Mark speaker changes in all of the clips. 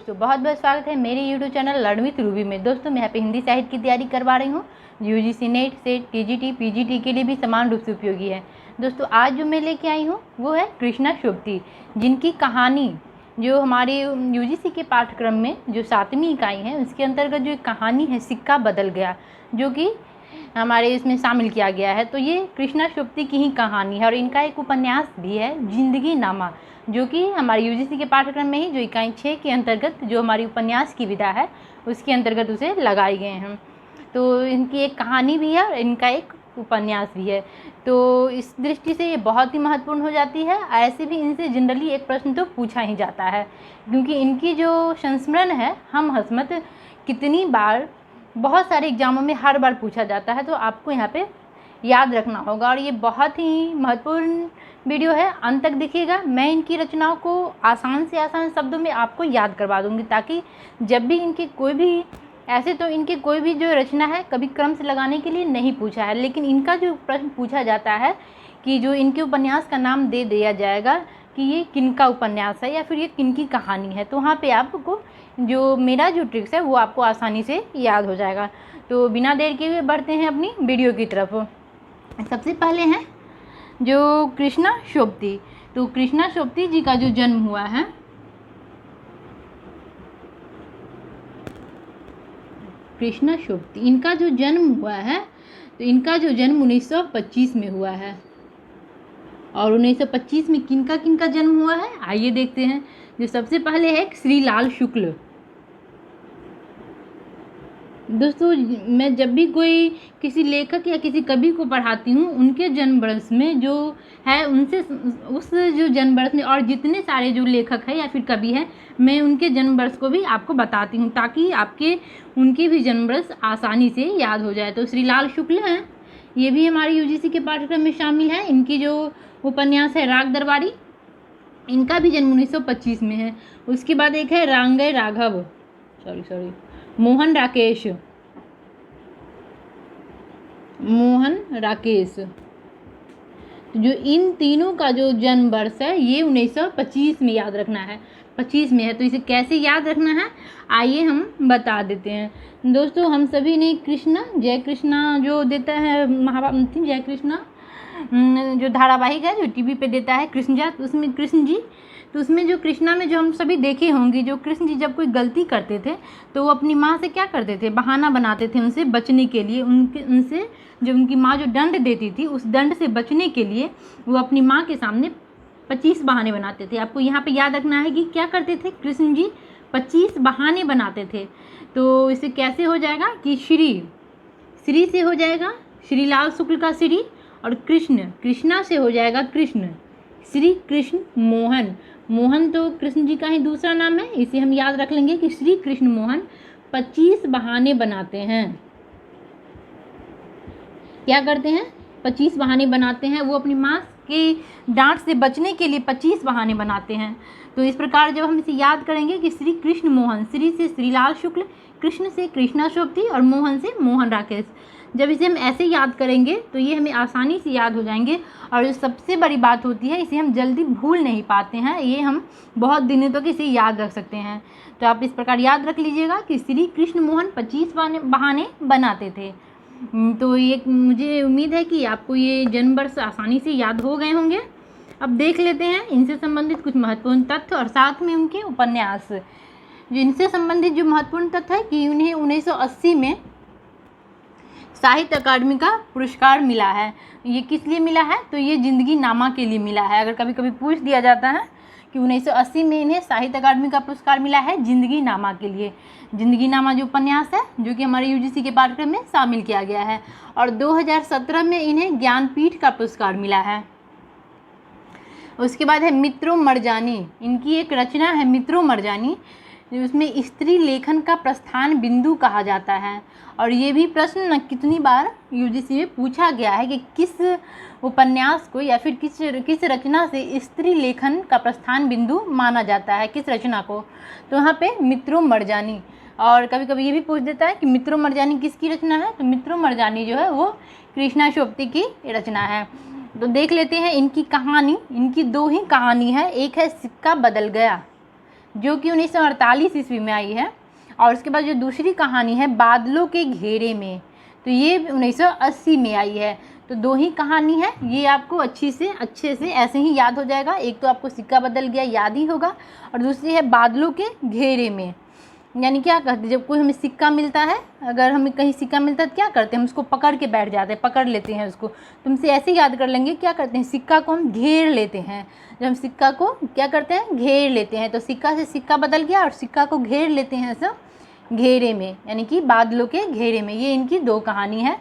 Speaker 1: दोस्तों, बहुत बहुत स्वागत है मेरे YouTube channel learn with Ruby में। दोस्तों, मैं यहाँ पे हिंदी साहित्य की तैयारी करवा रही हूँ। UGC net set TGT PGT के लिए भी समान रूप से उपयोगी है। दोस्तों, आज जो मैं लेके आई हूँ वो है कृष्णा शोभती, जिनकी कहानी जो हमारे UGC के पाठ्यक्रम में जो 7वीं इकाई है उसके अंतर्गत जो एक कहानी है सिक्का बदल गया, जो कि हमारे इसमें शामिल किया गया है। तो ये कृष्णा शोभती की ही कहानी है और इनका एक उपन्यास भी है जिंदगी नामा, जो कि हमारे UGC के पाठ्यक्रम में ही जो इकाई 6 के अंतर्गत जो हमारी उपन्यास की विधा है उसके अंतर्गत उसे लगाए गए हैं। तो इनकी एक कहानी भी है और इनका एक उपन्यास भी है। तो इस दृष्टि से ये बहुत ही महत्वपूर्ण हो जाती है। ऐसे भी इनसे जनरली एक प्रश्न तो पूछा ही जाता है, क्योंकि इनकी जो संस्मरण है हम हसमत कितनी बार बहुत सारे एग्जामों में हर बार पूछा जाता है, तो आपको यहाँ पे याद रखना होगा। और ये बहुत ही महत्वपूर्ण वीडियो है, अंत तक देखिएगा। मैं इनकी रचनाओं को आसान से आसान शब्दों में आपको याद करवा दूंगी, ताकि जब भी इनके कोई भी ऐसे तो इनके कोई भी जो रचना है कभी क्रम से लगाने के लिए नहीं पूछा है, लेकिन इनका जो प्रश्न पूछा जाता है कि जो इनके उपन्यास का नाम दे दिया जाएगा कि ये किनका उपन्यास है या फिर ये किनकी कहानी है, तो वहाँ पे आपको जो मेरा जो ट्रिक्स है वो आपको आसानी से याद हो जाएगा। तो बिना देर किए हुए बढ़ते हैं अपनी वीडियो की तरफ। सबसे पहले हैं जो कृष्णा शोभती। तो कृष्णा शोभती जी का जो जन्म हुआ है, कृष्णा शोभती इनका जो जन्म हुआ है, तो इनका जो जन्म 1925 में हुआ है। और 1925 में किनका किनका जन्म हुआ है आइए देखते हैं। जो सबसे पहले है श्रीलाल शुक्ल। दोस्तों, मैं जब भी कोई किसी लेखक या किसी कवि को पढ़ाती हूँ, उनके जन्म वर्ष में जो है उनसे उस जो जन्म वर्ष में और जितने सारे जो लेखक हैं या फिर कवि हैं, मैं उनके जन्म वर्ष को भी आपको बताती हूँ, ताकि आपके उनके भी जन्म वर्ष आसानी से याद हो जाए। तो श्रीलाल शुक्ल हैं, ये भी हमारे UGC के पाठ्यक्रम में शामिल है। इनकी जो उपन्यास है राग दरबारी, इनका भी जन्म 1925 में है। उसके बाद एक है रांगय राघव मोहन राकेश। जो इन तीनों का जो जन्म वर्ष है ये 1925 में याद रखना है, 25 में है। तो इसे कैसे याद रखना है आइए हम बता देते हैं। दोस्तों, हम सभी ने कृष्णा जय कृष्णा जो देता है महाभारत जय कृष्णा जो धारावाहिक है जो टीवी पे देता है कृष्ण, उसमें कृष्ण जी, तो उसमें जो कृष्णा में जो हम सभी देखे होंगे, जो कृष्ण जी जब कोई गलती करते थे तो वो अपनी माँ से क्या करते थे, बहाना बनाते थे उनसे बचने के लिए। उनसे जब उनकी माँ जो दंड देती थी उस दंड से बचने के लिए वो अपनी माँ के सामने 25 बहाने बनाते थे। आपको यहाँ पे याद रखना है कि क्या करते थे कृष्ण जी, 25 बहाने बनाते थे। तो इसे कैसे हो जाएगा कि श्री से हो जाएगा श्रीलाल शुक्ल का श्री, और कृष्णा से हो जाएगा कृष्ण, श्री कृष्ण मोहन तो कृष्ण जी का ही दूसरा नाम है, इसे हम याद रख लेंगे कि श्री कृष्ण मोहन 25 बहाने बनाते हैं। क्या करते हैं, 25 बहाने बनाते हैं। वो अपनी माँ के डांट से बचने के लिए 25 बहाने बनाते हैं। तो इस प्रकार जब हम इसे याद करेंगे कि श्री कृष्ण मोहन, श्री से श्रीलाल शुक्ल, कृष्ण से कृष्णा शोभती और मोहन से मोहन राकेश, जब इसे हम ऐसे याद करेंगे तो ये हमें आसानी से याद हो जाएंगे। और जो सबसे बड़ी बात होती है, इसे हम जल्दी भूल नहीं पाते हैं, ये हम बहुत दिनों तक इसे याद रख सकते हैं। तो आप इस प्रकार याद रख लीजिएगा कि श्री कृष्ण मोहन 25 बहाने बनाते थे। तो ये मुझे उम्मीद है कि आपको ये जन्म वर्ष आसानी से याद हो गए होंगे। अब देख लेते हैं इनसे संबंधित कुछ महत्वपूर्ण तथ्य और साथ में उनके उपन्यास। जो इनसे संबंधित जो महत्वपूर्ण तथ्य है कि उन्हें 1980 में साहित्य अकादमी का पुरस्कार मिला है। ये किस लिए मिला है, तो ये जिंदगी नामा के लिए मिला है। अगर कभी कभी पूछ दिया जाता है कि 1980 में इन्हें साहित्य अकादमी का पुरस्कार मिला है जिंदगी नामा के लिए। जिंदगी नामा जो उपन्यास है जो कि हमारे UGC के पाठ्यक्रम में शामिल किया गया है। और 2017 में इन्हें ज्ञानपीठ का पुरस्कार मिला है। उसके बाद है मित्रों मरजानी, इनकी एक रचना है मित्रों मरजानी, उसमें स्त्री लेखन का प्रस्थान बिंदु कहा जाता है। और ये भी प्रश्न कितनी बार UGC में पूछा गया है कि किस उपन्यास को या फिर किस रचना से स्त्री लेखन का प्रस्थान बिंदु माना जाता है, किस रचना को। तो यहाँ पे मित्रों मरजानी। और कभी कभी ये भी पूछ देता है कि मित्रों मरजानी किसकी रचना है, तो मित्रों मरजानी जो है वो कृष्णा शोभती की रचना है। तो देख लेते हैं इनकी कहानी। इनकी 2 ही कहानी है, एक है सिक्का बदल गया जो कि 1948 ईस्वी में आई है। और उसके बाद जो दूसरी कहानी है बादलों के घेरे में, तो ये 1980 में आई है। तो दो ही कहानी है, ये आपको अच्छे से ऐसे ही याद हो जाएगा। एक तो आपको सिक्का बदल गया याद ही होगा, और दूसरी है बादलों के घेरे में। यानी क्या करते, जब कोई हमें सिक्का मिलता है, अगर हमें कहीं सिक्का मिलता है तो क्या करते हैं, हम उसको पकड़ के बैठ जाते हैं, पकड़ लेते हैं उसको। तुमसे ऐसे याद कर लेंगे, क्या करते हैं, सिक्का को हम घेर लेते हैं। जब हम सिक्का को क्या करते हैं, घेर लेते हैं, तो सिक्का से सिक्का बदल गया और सिक्का को घेर लेते हैं ऐसा घेरे में, यानी कि बादलों के घेरे में। ये इनकी दो कहानी है।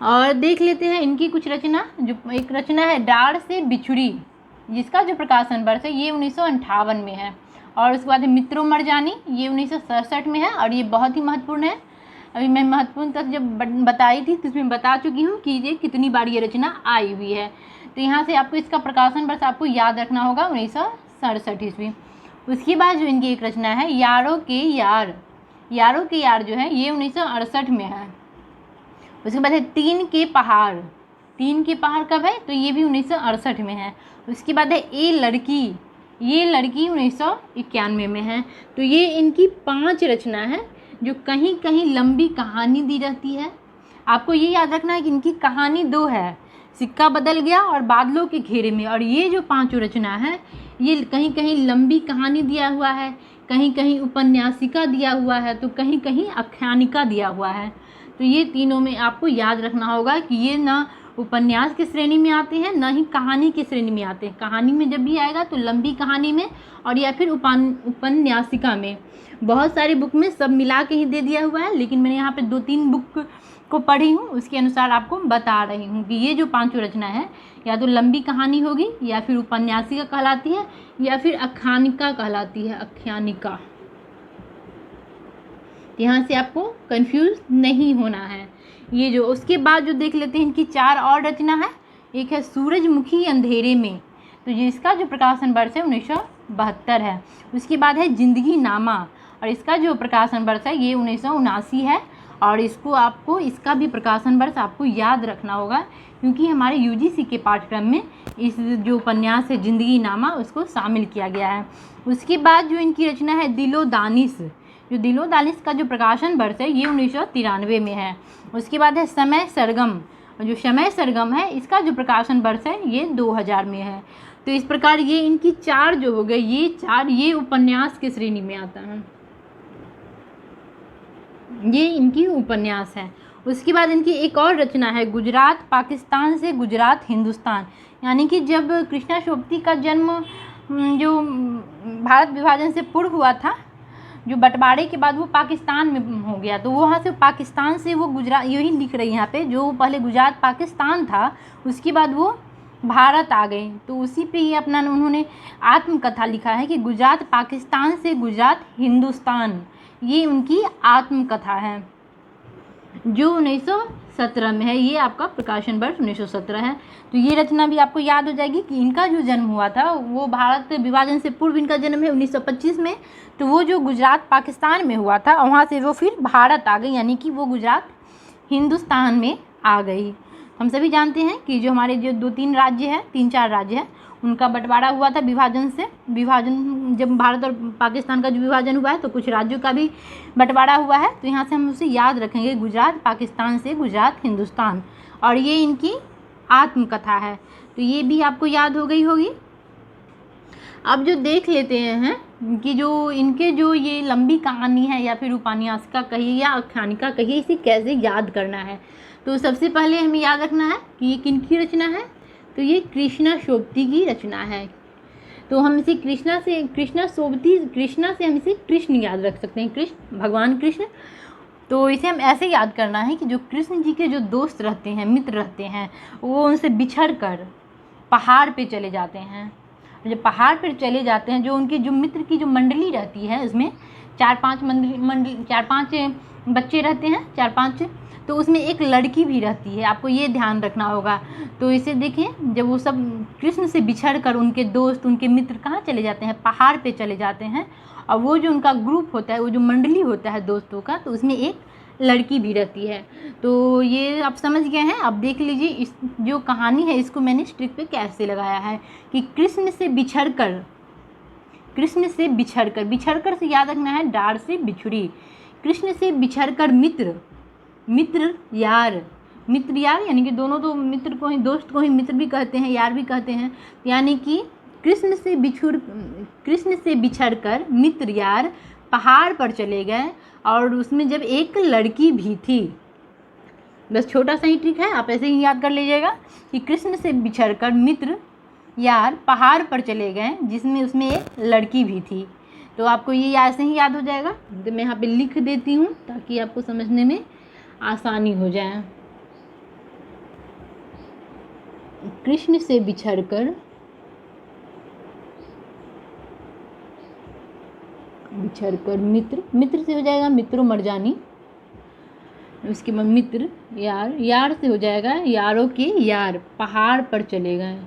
Speaker 1: और देख लेते हैं इनकी कुछ रचना। जो एक रचना है डाढ़ से बिछुड़ी, जिसका जो प्रकाशन वर्ष है ये 1958 में है। और उसके बाद है मित्रों मरजानी, ये 1967 में है, और ये बहुत ही महत्वपूर्ण है। अभी मैं महत्वपूर्ण तक जब बताई थी तो इसमें बता चुकी हूँ कि ये कितनी बार ये रचना आई हुई है। तो यहाँ से आपको इसका प्रकाशन वर्ष आपको याद रखना होगा, 1967 ईस्वी। उसके बाद जो इनकी एक रचना है यारों के यार, यारों के यार जो है ये 1968 में है। उसके बाद है तीन के पहाड़, तीन के पहाड़ कब है, तो ये भी 1968 में है। उसके बाद है ए लड़की, ये लड़की 1991 में है। तो ये इनकी 5 रचना है, जो कहीं कहीं लंबी कहानी दी रहती है। आपको ये याद रखना है कि इनकी कहानी 2 है, सिक्का बदल गया और बादलों के घेरे में। और ये जो 5 रचना है ये कहीं कहीं लंबी कहानी दिया हुआ है, कहीं कहीं उपन्यासिका दिया हुआ है, तो कहीं कहीं आख्यानिका दिया हुआ है। तो ये तीनों में आपको याद रखना होगा कि ये ना उपन्यास की श्रेणी में आते हैं, ना ही कहानी की श्रेणी में आते हैं। कहानी में जब भी आएगा तो लंबी कहानी में और या फिर उपन्यासिका में। बहुत सारी बुक में सब मिला के ही दे दिया हुआ है, लेकिन मैंने यहाँ पे 2-3 बुक को पढ़ी हूँ, उसके अनुसार आपको बता रही हूँ कि ये जो 5 रचना है या तो लंबी कहानी होगी, या फिर उपन्यासिका कहलाती है, या फिर आख्यानिका कहलाती है, आख्यानिका। यहाँ से आपको कंफ्यूज नहीं होना है। ये जो उसके बाद जो देख लेते हैं इनकी 4 और रचना है। एक है सूरजमुखी अंधेरे में, तो जिसका जो प्रकाशन वर्ष है 1972 है। उसके बाद है जिंदगी नामा, और इसका जो प्रकाशन वर्ष है ये 1979 है। और इसको आपको इसका भी प्रकाशन वर्ष आपको याद रखना होगा, क्योंकि हमारे यूजीसी के पाठ्यक्रम में इस जो उपन्यास है जिंदगी नामा उसको शामिल किया गया है। उसके बाद जो इनकी रचना है दिलो दानिश, जो दिलो दानिश का जो प्रकाशन वर्ष है ये 1993 में है। उसके बाद है समय सरगम, जो समय सरगम है इसका जो प्रकाशन वर्ष है ये 2000 में है। तो इस प्रकार ये इनकी 4 जो हो गए, ये 4 ये उपन्यास की श्रेणी में आता है, ये इनकी उपन्यास है। उसके बाद इनकी एक और रचना है गुजरात पाकिस्तान से गुजरात हिंदुस्तान, यानी कि जब कृष्णा शोभती का जन्म जो भारत विभाजन से पूर्व हुआ था, जो बंटवारे के बाद वो पाकिस्तान में हो गया, तो वहाँ से पाकिस्तान से वो गुजरात, यही लिख रही है यहाँ पे, जो पहले गुजरात पाकिस्तान था उसके बाद वो भारत आ गए। तो उसी पे ये अपना उन्होंने आत्मकथा लिखा है कि गुजरात पाकिस्तान से गुजरात हिंदुस्तान, ये उनकी आत्मकथा है जो 1917 में है। ये आपका प्रकाशन वर्ष 1917 है। तो ये रचना भी आपको याद हो जाएगी कि इनका जो जन्म हुआ था वो भारत विभाजन से पूर्व इनका जन्म है 1925 में। तो वो जो गुजरात पाकिस्तान में हुआ था वहाँ से वो फिर भारत आ गई, यानी कि वो गुजरात हिंदुस्तान में आ गई। हम सभी जानते हैं कि जो हमारे जो 2-3 राज्य हैं, 3-4 राज्य हैं, उनका बंटवारा हुआ था विभाजन से। विभाजन जब भारत और पाकिस्तान का जो विभाजन हुआ है तो कुछ राज्यों का भी बंटवारा हुआ है। तो यहाँ से हम उसे याद रखेंगे, गुजरात पाकिस्तान से गुजरात हिंदुस्तान, और ये इनकी आत्मकथा है। तो ये भी आपको याद हो गई होगी। अब जो देख लेते हैं कि जो इनके जो ये लंबी कहानी है या फिर उपन्यासिका कहिए या आख्यानिका कहिए, इसे कैसे याद करना है। तो सबसे पहले हमें याद रखना है कि ये किनकी रचना है, तो ये कृष्णा शोभती की रचना है। तो हम इसे कृष्णा से हम इसे कृष्ण याद रख सकते हैं, कृष्ण भगवान कृष्ण। तो इसे हम ऐसे याद करना है कि जो कृष्ण जी के जो दोस्त रहते हैं, मित्र रहते हैं, वो उनसे बिछड़ कर पहाड़ पे चले जाते हैं। जब पहाड़ पर चले जाते हैं, जो उनके जो मित्र की जो मंडली रहती है, उसमें 4-5 बच्चे रहते हैं, 4-5, तो उसमें एक लड़की भी रहती है, आपको ये ध्यान रखना होगा। तो इसे देखें, जब वो सब कृष्ण से बिछड़ कर उनके दोस्त, उनके मित्र कहाँ चले जाते हैं, पहाड़ पे चले जाते हैं, और वो जो उनका ग्रुप होता है, वो जो मंडली होता है दोस्तों का, तो उसमें एक लड़की भी रहती है। तो ये आप समझ गए हैं। अब देख लीजिए इस जो कहानी है इसको मैंने स्ट्रिक पे कैसे लगाया है कि कृष्ण से बिछड़ कर कृष्ण से बिछड़कर, बिछड़कर से याद रखना है डार से बिछुड़ी, कृष्ण से बिछड़कर मित्र, मित्र यार, मित्र यार यानी कि दोनों तो मित्र को ही, दोस्त को ही मित्र भी कहते हैं, यार भी कहते हैं। यानी कि कृष्ण से बिछड़कर मित्र यार पहाड़ पर चले गए, और उसमें जब एक लड़की भी थी। बस छोटा सा ही ट्रिक है, आप ऐसे ही याद कर लीजिएगा कि कृष्ण से बिछड़कर मित्र यार पहाड़ पर चले गए, जिसमें उसमें एक लड़की भी थी। तो आपको ये ऐसे ही याद हो जाएगा। तो मैं यहाँ पे लिख देती हूँ ताकि आपको समझने में आसानी हो जाए। कृष्ण से बिछड़कर मित्र, मित्र से हो जाएगा मित्रो मरजानी, उसके बाद मित्र यार, यार से हो जाएगा यारों के यार, पहाड़ पर चले गए,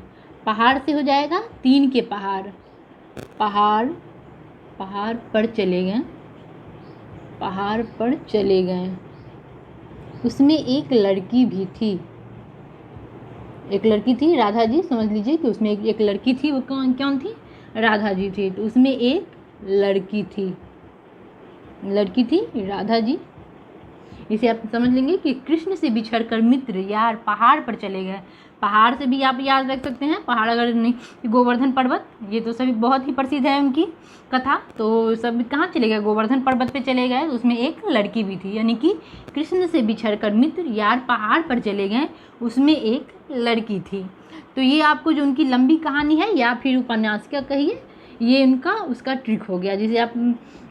Speaker 1: पहाड़ से हो जाएगा तीन के पहाड़, पहाड़ पर चले गए, पहाड़ पर चले गए। उसमें एक लड़की भी थी, एक लड़की थी राधा जी, समझ लीजिए कि उसमें एक लड़की थी। वो कौन थी? राधा जी थी। तो उसमें एक लड़की थी राधा जी। इसे आप समझ लेंगे कि कृष्ण से बिछड़कर मित्र यार पहाड़ पर चले गए। पहाड़ से भी आप याद रख सकते हैं, पहाड़ अगर नहीं, गोवर्धन पर्वत, ये तो सभी बहुत ही प्रसिद्ध है उनकी कथा। तो सब कहाँ चले गए? गोवर्धन पर्वत पे चले गए। उसमें एक लड़की भी थी, यानी कि कृष्ण से बिछड़कर मित्र यार पहाड़ पर चले गए, उसमें एक लड़की थी। तो ये आपको जो उनकी लंबी कहानी है या फिर उपन्यास क्या कहिए, ये इनका उसका ट्रिक हो गया, जिसे आप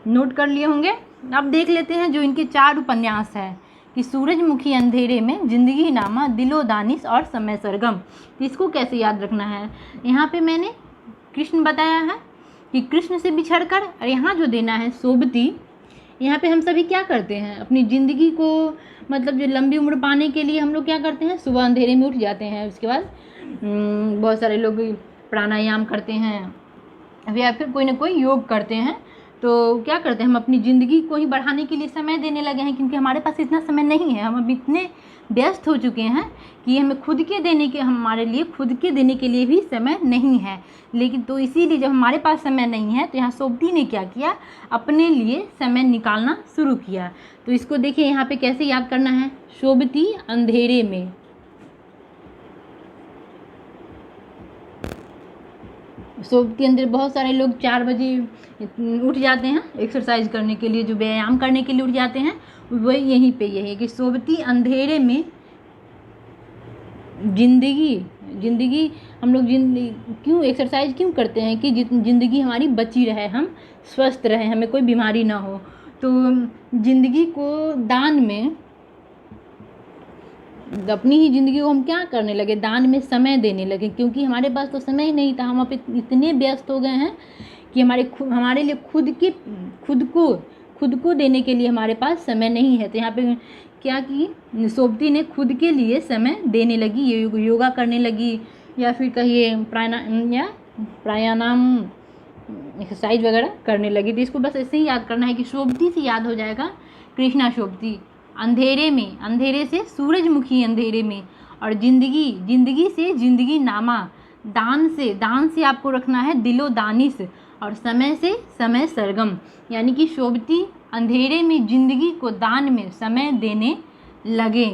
Speaker 1: नोट कर लिए होंगे। अब देख लेते हैं जो इनके 4 उपन्यास है कि सूरजमुखी अंधेरे में, जिंदगी नामा, दिलो दानिश और समय सरगम। तो इसको कैसे याद रखना है? यहाँ पे मैंने कृष्ण बताया है कि कृष्ण से बिछड़कर, और यहाँ जो देना है सोबती। यहाँ पे हम सभी क्या करते हैं अपनी ज़िंदगी को, मतलब जो लंबी उम्र पाने के लिए हम लोग क्या करते हैं? सुबह अंधेरे में उठ जाते हैं, उसके बाद बहुत सारे लोग प्राणायाम करते हैं या फिर कोई ना कोई योग करते हैं। तो क्या करते हैं, हम अपनी ज़िंदगी को ही बढ़ाने के लिए समय देने लगे हैं, क्योंकि हमारे पास इतना समय नहीं है। हम अब इतने व्यस्त हो चुके हैं कि हमें हमारे लिए खुद के देने के लिए भी समय नहीं है। लेकिन तो इसीलिए जब हमारे पास समय नहीं है, तो यहाँ सोबती ने क्या किया, अपने लिए समय निकालना शुरू किया। तो इसको देखिए यहाँ पे कैसे याद करना है। सोबती अंधेरे में, सोबती अंदर बहुत सारे लोग 4 बजे उठ जाते हैं एक्सरसाइज करने के लिए, जो व्यायाम करने के लिए उठ जाते हैं, वही यहीं पे यही है कि सोबती अंधेरे में जिंदगी हम लोग क्यों एक्सरसाइज क्यों करते हैं कि ज़िंदगी हमारी बची रहे, हम स्वस्थ रहें, हमें कोई बीमारी ना हो। तो ज़िंदगी को दान में, अपनी ही ज़िंदगी को हम क्या करने लगे, दान में समय देने लगे, क्योंकि हमारे पास तो समय ही नहीं था। हम अब इतने व्यस्त हो गए हैं कि हमारे लिए खुद को देने के लिए हमारे पास समय नहीं है। तो यहाँ पे क्या की सोबती ने खुद के लिए समय देने लगी, योगा करने लगी, या फिर कहिए प्राणायाम एक्सरसाइज वगैरह करने लगी। तो इसको बस ऐसे ही याद करना है कि सोबती से याद हो जाएगा कृष्णा सोबती। अंधेरे में, अंधेरे से सूरजमुखी अंधेरे में, और जिंदगी से जिंदगी नामा, दान से आपको रखना है दिलो दानिश, और समय से समय सरगम। यानी कि सोबती अंधेरे में जिंदगी को दान में समय देने लगे।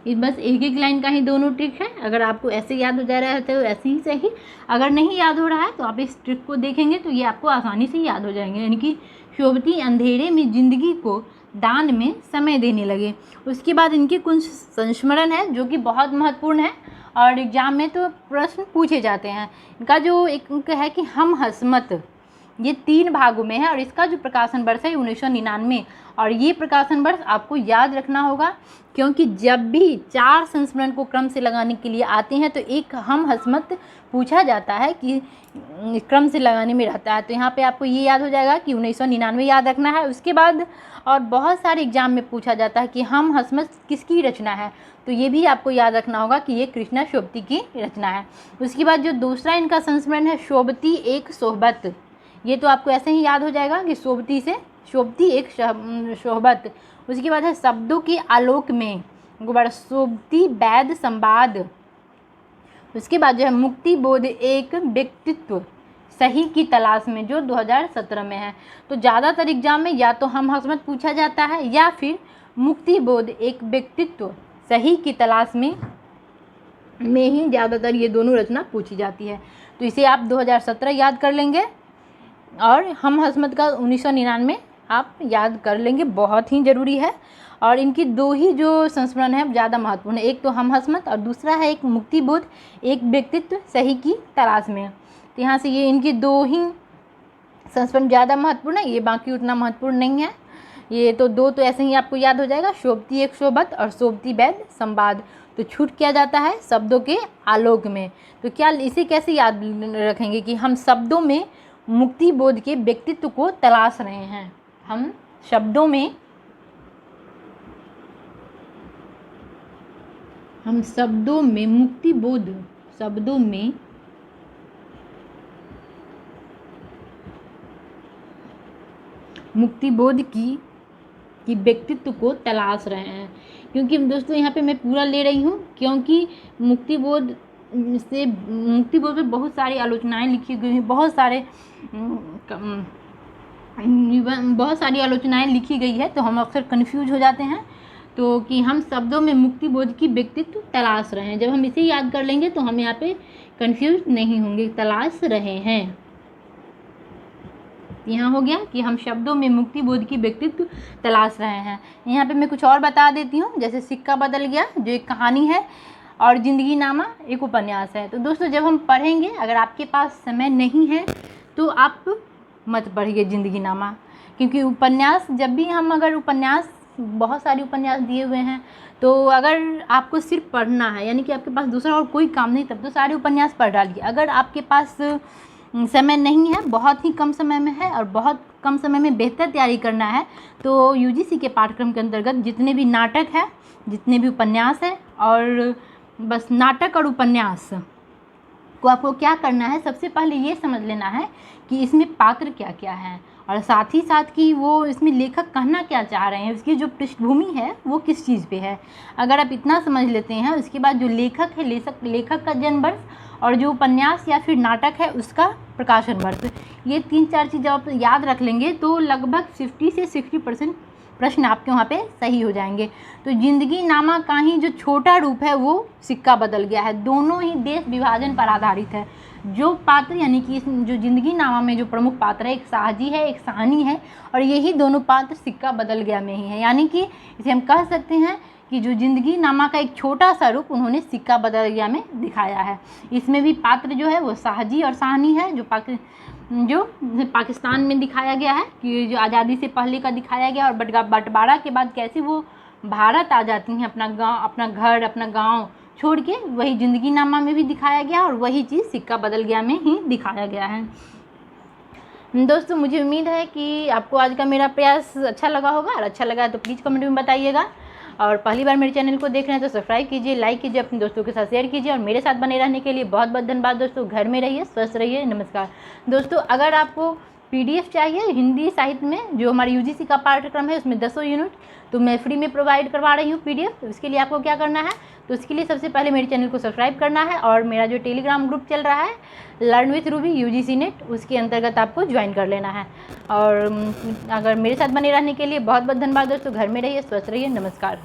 Speaker 1: इस बस एक लाइन का ही दोनों ट्रिक है। अगर आपको ऐसे याद हो जा रहा है तो ऐसे ही सही, अगर नहीं याद हो रहा है तो आप इस ट्रिक को देखेंगे तो ये आपको आसानी से याद हो जाएंगे। यानी कि सोबती अंधेरे में जिंदगी को दान में समय देने लगे। उसके बाद इनके कुछ संस्मरण है जो कि बहुत महत्वपूर्ण है और एग्जाम में तो प्रश्न पूछे जाते हैं। इनका जो एक है कि हम हसमत, ये 3 भागों में है और इसका जो प्रकाशन वर्ष है 1999। और ये प्रकाशन वर्ष आपको याद रखना होगा, क्योंकि जब भी 4 संस्मरण को क्रम से लगाने के लिए आते हैं तो एक हम हसमत पूछा जाता है कि क्रम से लगाने में रहता है। तो यहाँ पे आपको ये याद हो जाएगा कि 1999 याद रखना है। उसके बाद और बहुत सारे एग्जाम में पूछा जाता है कि हम हसमत किसकी रचना है, तो ये भी आपको याद रखना होगा कि ये कृष्णा सोबती की रचना है। उसके बाद जो दूसरा इनका संस्मरण है सोबती एक सोहबत, ये तो आपको ऐसे ही याद हो जाएगा कि सोबती एक सोहबत। उसके बाद है शब्दों के आलोक में, सोबती वैद संवाद, उसके बाद जो है मुक्ति बोध एक व्यक्तित्व सही की तलाश में, जो 2017 में है। तो ज़्यादातर एग्जाम में या तो हम हस्मत पूछा जाता है या फिर मुक्ति बोध एक व्यक्तित्व सही की तलाश में ही ज़्यादातर ये दोनों रचना पूछी जाती है। तो इसे आप 2017 याद कर लेंगे और हम हस्मत का 1999 आप याद कर लेंगे, बहुत ही ज़रूरी है। और इनकी दो ही जो संस्मरण है ज़्यादा महत्वपूर्ण है, एक तो हम हस्मत और दूसरा है एक मुक्ति बोध एक व्यक्तित्व सही की तलाश में। तो यहाँ से ये इनकी दो ही संस्मरण ज़्यादा महत्वपूर्ण है, ये बाकी उतना महत्वपूर्ण नहीं है। ये तो दो तो ऐसे ही आपको याद हो जाएगा, शोभती एक शोभत और शोभती वैद संवाद। तो छूट किया जाता है शब्दों के आलोक में। तो क्या इसे कैसे याद रखेंगे कि हम शब्दों में मुक्ति बोध के व्यक्तित्व को तलाश रहे हैं। हम शब्दों में मुक्ति बोध, शब्दों में मुक्ति बोध की व्यक्तित्व को तलाश रहे हैं। क्योंकि दोस्तों यहाँ पे मैं पूरा ले रही हूँ क्योंकि मुक्ति बोध पे बहुत सारी आलोचनाएं लिखी गई हैं, बहुत सारी आलोचनाएं लिखी गई है। तो हम अक्सर कन्फ्यूज हो जाते हैं। तो कि हम शब्दों में मुक्ति बोध की व्यक्तित्व तलाश रहे हैं, जब हम इसे याद कर लेंगे तो हम यहाँ पे कन्फ्यूज नहीं होंगे, तलाश रहे हैं। यहाँ हो गया कि हम शब्दों में मुक्ति बोध की व्यक्तित्व तलाश रहे हैं। यहाँ पे मैं कुछ और बता देती हूँ, जैसे सिक्का बदल गया जो एक कहानी है और जिंदगी नामा एक उपन्यास है। तो दोस्तों जब हम पढ़ेंगे, अगर आपके पास समय नहीं है तो आप मत पढ़िए जिंदगी नामा, क्योंकि उपन्यास जब भी हम अगर उपन्यास बहुत सारे उपन्यास दिए हुए हैं, तो अगर आपको सिर्फ पढ़ना है यानी कि आपके पास दूसरा और कोई काम नहीं, तब तो सारे उपन्यास पढ़ डालिए। अगर आपके पास समय नहीं है, बहुत ही कम समय में है और बहुत कम समय में बेहतर तैयारी करना है, तो यूजीसी के पाठ्यक्रम के अंतर्गत जितने भी नाटक है, जितने भी उपन्यास है, और बस नाटक और उपन्यास को आपको क्या करना है, सबसे पहले ये समझ लेना है कि इसमें पात्र क्या क्या है और साथ ही साथ कि वो इसमें लेखक कहना क्या चाह रहे हैं, उसकी जो पृष्ठभूमि है वो किस चीज़ पे है। अगर आप इतना समझ लेते हैं, उसके बाद जो लेखक है, लेखक का जन्म वर्ष और जो उपन्यास या फिर नाटक है उसका प्रकाशन वर्ष, ये 3-4 चीज़ आप याद रख लेंगे तो लगभग 50 से 60% प्रश्न आपके वहाँ पे सही हो जाएंगे। तो जिंदगी नामा का ही जो छोटा रूप है वो सिक्का बदल गया है, दोनों ही देश विभाजन पर आधारित है। जो पात्र यानी कि जो जिंदगी नामा में जो प्रमुख पात्र है, एक शाहजी है, एक साहनी है, और यही दोनों पात्र सिक्का बदल गया में ही है। यानी कि इसे हम कह सकते हैं कि जो जिंदगी नामा का एक छोटा सा रूप उन्होंने सिक्का बदल गया में दिखाया है। इसमें भी पात्र जो है वो शाहजी और साहनी है, जो पाकिस्तान में दिखाया गया है कि जो आज़ादी से पहले का दिखाया गया, और बंटवारा के बाद कैसे वो भारत आ जाती हैं, अपना घर, अपना गाँव छोड़ के, वही जिंदगी नामा में भी दिखाया गया और वही चीज़ सिक्का बदल गया में ही दिखाया गया है। दोस्तों मुझे उम्मीद है कि आपको आज का मेरा प्रयास अच्छा लगा होगा, और अच्छा लगा तो प्लीज़ कमेंट में बताइएगा। और पहली बार मेरे चैनल को देख रहे हैं तो सब्सक्राइब कीजिए, लाइक कीजिए, अपने दोस्तों के साथ शेयर कीजिए, और मेरे साथ बने रहने के लिए बहुत बहुत धन्यवाद दोस्तों। घर में रहिए, स्वस्थ रहिए, नमस्कार। दोस्तों अगर आपको PDF चाहिए हिंदी साहित्य में, जो हमारे UGC का पाठ्यक्रम है उसमें 10 यूनिट, तो मैं फ्री में प्रोवाइड करवा रही हूँ PDF। इसके लिए आपको क्या करना है, तो इसके लिए सबसे पहले मेरे चैनल को सब्सक्राइब करना है, और मेरा जो टेलीग्राम ग्रुप चल रहा है learn with Ruby UGC net, उसके अंतर्गत आपको ज्वाइन कर लेना है। और अगर मेरे साथ बने रहने के लिए बहुत बहुत धन्यवाद दोस्तों। घर में रहिए, स्वस्थ रहिए, नमस्कार।